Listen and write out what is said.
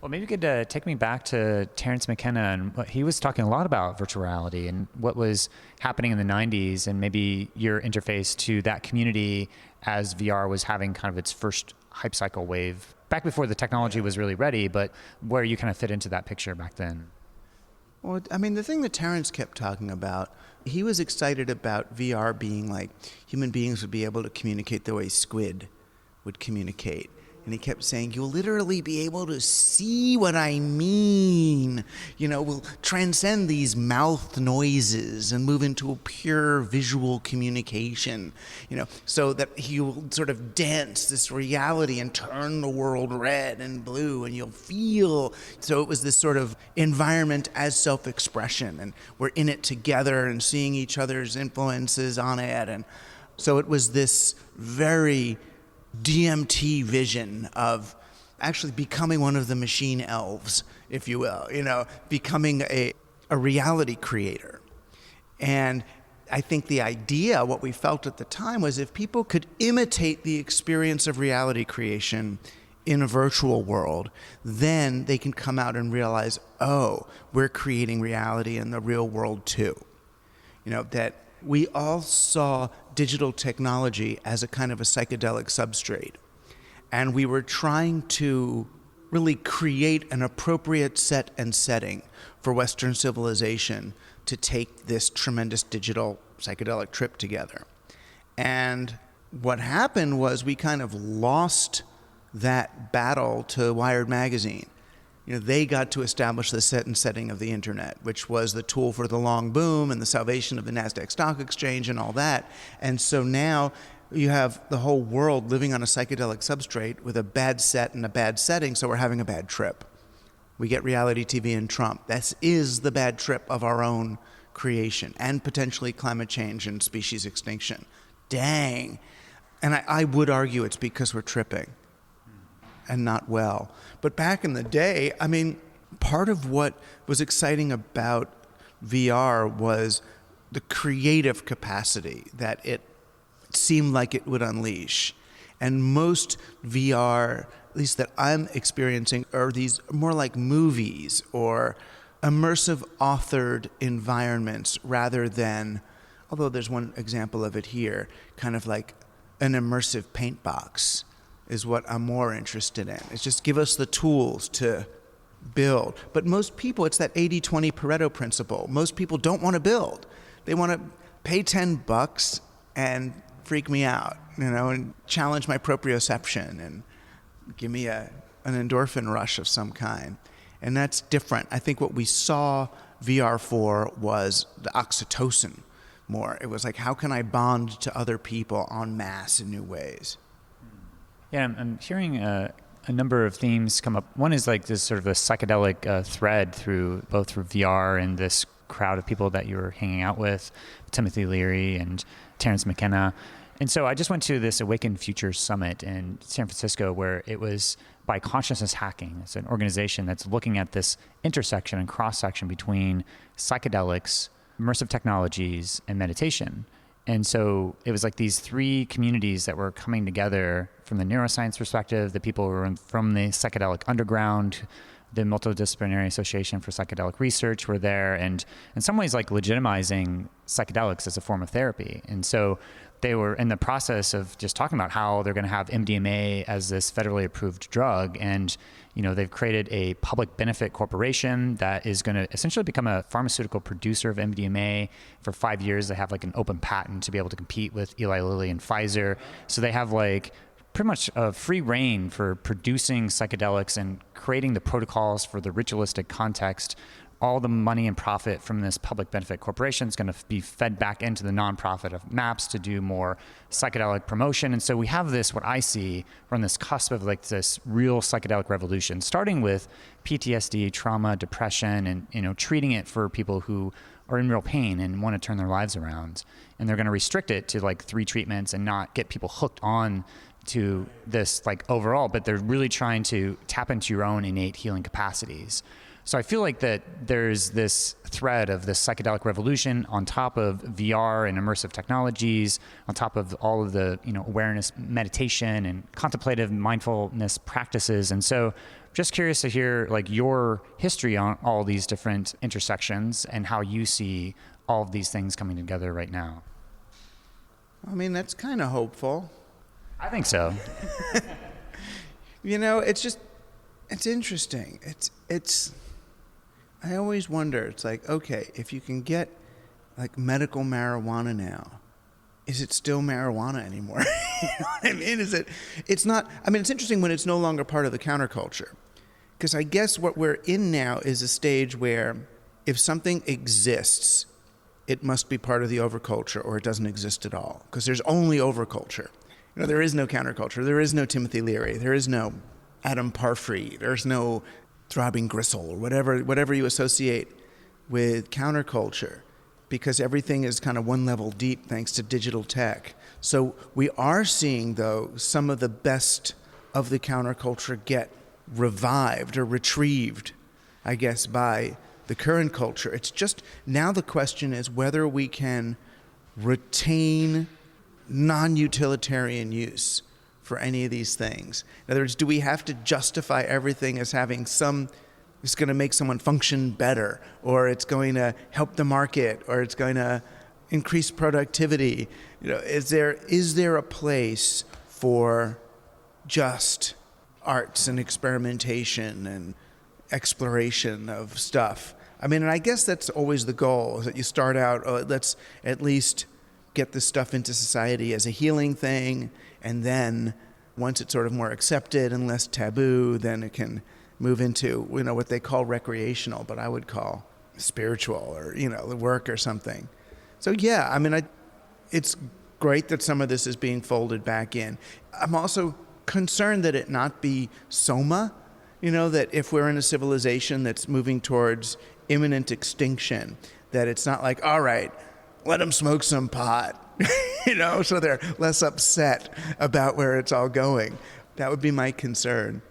Well, maybe you could take me back to Terence McKenna, and he was talking a lot about virtual reality and what was happening in the 90s, and maybe your interface to that community as VR was having kind of its first hype cycle wave back before the technology was really ready, but where you kind of fit into that picture back then. Well, I mean, the thing that Terence kept talking about, he was excited about VR being like human beings would be able to communicate the way squid would communicate. And he kept saying, you'll literally be able to see what I mean. You know, we'll transcend these mouth noises and move into a pure visual communication, you know, so that he will sort of dance this reality and turn the world red and blue, and you'll feel. So it was this sort of environment as self-expression, and we're in it together and seeing each other's influences on it. And so it was this very DMT vision of actually becoming one of the machine elves, if you will, you know, becoming a reality creator. And I think the idea, what we felt at the time, was if people could imitate the experience of reality creation in a virtual world, then they can come out and realize, oh, we're creating reality in the real world too. You know, that we all saw digital technology as a kind of a psychedelic substrate. And we were trying to really create an appropriate set and setting for Western civilization to take this tremendous digital psychedelic trip together. And what happened was we kind of lost that battle to Wired magazine. You know, they got to establish the set and setting of the internet, which was the tool for the long boom and the salvation of the NASDAQ stock exchange and all that. And so now you have the whole world living on a psychedelic substrate with a bad set and a bad setting, so we're having a bad trip. We get reality TV and Trump. This is the bad trip of our own creation, and potentially climate change and species extinction. Dang. And I would argue it's because we're tripping and not well. But back in the day, I mean, part of what was exciting about VR was the creative capacity that it seemed like it would unleash. And most VR, at least that I'm experiencing, are these more like movies or immersive authored environments rather than, although there's one example of it here, kind of like an immersive paint box is what I'm more interested in. It's just give us the tools to build. But most people, it's that 80-20 Pareto principle. Most people don't want to build. They want to pay $10 and freak me out, you know, and challenge my proprioception and give me an endorphin rush of some kind. And that's different. I think what we saw VR for was the oxytocin more. It was like, how can I bond to other people en masse in new ways? Yeah, I'm hearing a number of themes come up. One is like this sort of a psychedelic thread through VR and this crowd of people that you were hanging out with, Timothy Leary and Terence McKenna. And so I just went to this Awakened Futures Summit in San Francisco, where it was by Consciousness Hacking. It's an organization that's looking at this intersection and cross-section between psychedelics, immersive technologies, and meditation. And so it was like these three communities that were coming together from the neuroscience perspective, the people who were from the psychedelic underground, the Multidisciplinary Association for Psychedelic Research were there, and in some ways like legitimizing psychedelics as a form of therapy. And so they were in the process of just talking about how they're going to have MDMA as this federally approved drug. And, you know, they've created a public benefit corporation that is going to essentially become a pharmaceutical producer of MDMA. For 5 years, they have like an open patent to be able to compete with Eli Lilly and Pfizer. So they have like pretty much a free reign for producing psychedelics and creating the protocols for the ritualistic context. All the money and profit from this public benefit corporation is going to be fed back into the nonprofit of MAPS to do more psychedelic promotion. And so we have this, what I see, we're on this cusp of like this real psychedelic revolution, starting with PTSD, trauma, depression, and, you know, treating it for people who are in real pain and want to turn their lives around. And they're going to restrict it to like 3 treatments and not get people hooked on to this like overall, but they're really trying to tap into your own innate healing capacities. So I feel like that there's this thread of this psychedelic revolution on top of VR and immersive technologies, on top of all of the, you know, awareness, meditation, and contemplative mindfulness practices. And so just curious to hear like your history on all these different intersections and how you see all of these things coming together right now. I mean, that's kind of hopeful. I think so. It's interesting. I always wonder, it's like, okay, if you can get like medical marijuana now, is it still marijuana anymore? You know what I mean? It's not, I mean, it's interesting when it's no longer part of the counterculture. Because I guess what we're in now is a stage where if something exists, it must be part of the overculture or it doesn't exist at all. Because there's only overculture. There is no counterculture. There is no Timothy Leary. There is no Adam Parfrey. There's no Throbbing Gristle or whatever you associate with counterculture, because everything is kind of one level deep thanks to digital tech. So we are seeing, though, some of the best of the counterculture get revived or retrieved, I guess, by the current culture. It's just now the question is whether we can retain non-utilitarian use for any of these things. In other words, do we have to justify everything as having it's going to make someone function better, or it's going to help the market, or it's going to increase productivity? Is there a place for just arts and experimentation and exploration of stuff? I mean, and I guess that's always the goal, is that you start out, let's at least get this stuff into society as a healing thing, and then once it's sort of more accepted and less taboo, then it can move into, what they call recreational, but I would call spiritual, or, the work or something. So yeah, I mean, it's great that some of this is being folded back in. I'm also concerned that it not be soma, that if we're in a civilization that's moving towards imminent extinction, that it's not like, all right, let them smoke some pot, so they're less upset about where it's all going. That would be my concern.